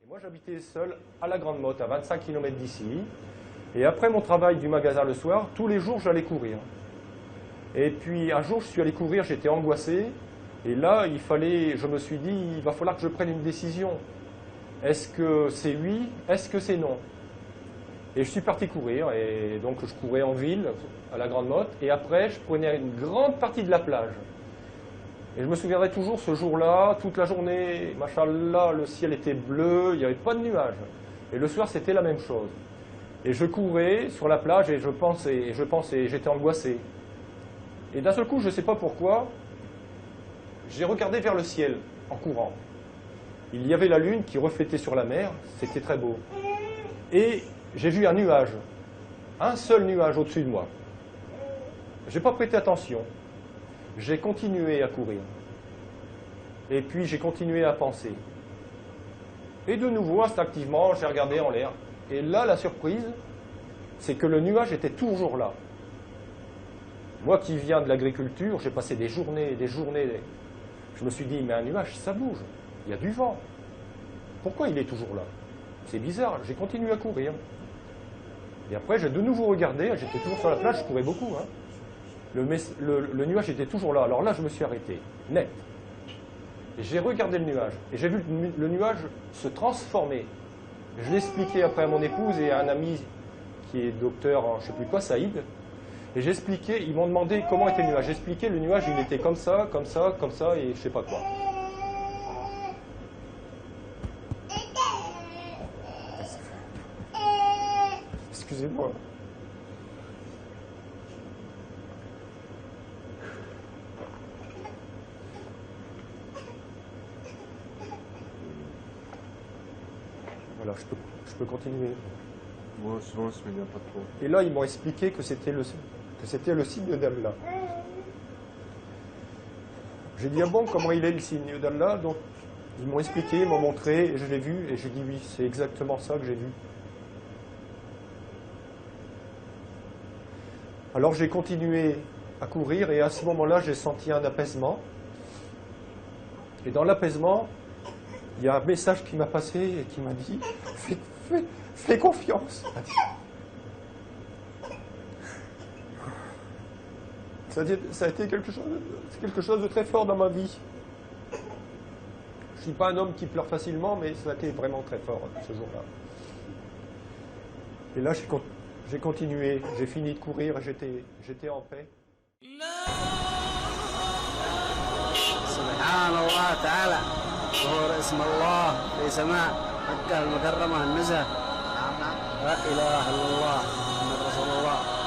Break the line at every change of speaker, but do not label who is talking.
Moi, j'habitais seul à la Grande Motte, à 25 km d'ici. Et après mon travail du magasin le soir, tous les jours, j'allais courir. Et puis, un jour, je suis allé courir, j'étais angoissé. Et là, je me suis dit, il va falloir que je prenne une décision. Est-ce que c'est oui? Est-ce que c'est non? Et je suis parti courir. Et donc, je courais en ville, à la Grande Motte. Et après, je prenais une grande partie de la plage. Et je me souviendrai toujours ce jour-là, toute la journée, machallah, le ciel était bleu, il n'y avait pas de nuages. Et le soir, c'était la même chose. Et je courais sur la plage et je pensais, j'étais angoissé. Et d'un seul coup, je ne sais pas pourquoi, j'ai regardé vers le ciel en courant. Il y avait la lune qui reflétait sur la mer, c'était très beau. Et j'ai vu un nuage, un seul nuage au-dessus de moi. Je n'ai pas prêté attention. J'ai continué à courir. Et puis j'ai continué à penser. Et de nouveau, instinctivement, j'ai regardé en l'air. Et là, la surprise, c'est que le nuage était toujours là. Moi qui viens de l'agriculture, j'ai passé des journées et des journées. Je me suis dit, mais un nuage, ça bouge. Il y a du vent. Pourquoi il est toujours là? C'est bizarre. J'ai continué à courir. Et après, j'ai de nouveau regardé. J'étais toujours sur la plage, je courais beaucoup. Hein. Le nuage était toujours là. Alors là, je me suis arrêté, net. Et j'ai regardé le nuage. Et j'ai vu le nuage se transformer. Je l'ai expliqué après à mon épouse et à un ami qui est docteur en je ne sais plus quoi, Saïd. Et j'ai expliqué, ils m'ont demandé comment était le nuage. J'ai expliqué, le nuage, il était comme ça, comme ça, comme ça, et je ne sais pas quoi. Excusez-moi. Voilà, je peux continuer.
Moi, souvent, ça ne vient pas trop.
Et là, ils m'ont expliqué que c'était le signe d'Allah. J'ai dit, ah bon, comment il est le signe d'Allah? Donc, ils m'ont expliqué, ils m'ont montré, et je l'ai vu, et j'ai dit, oui, c'est exactement ça que j'ai vu. Alors, j'ai continué à courir, et à ce moment-là, j'ai senti un apaisement. Et dans l'apaisement, il y a un message qui m'a passé et qui m'a dit « Fais confiance !» Ça a été quelque chose de très fort dans ma vie. Je ne suis pas un homme qui pleure facilement, mais ça a été vraiment très fort ce jour-là. Et là, j'ai continué, j'ai fini de courir et j'étais en paix.
Subhanallah ta'ala. ظهور اسم الله في سماء مكة المكرمة النزهة لا إله إلا الله محمد رسول الله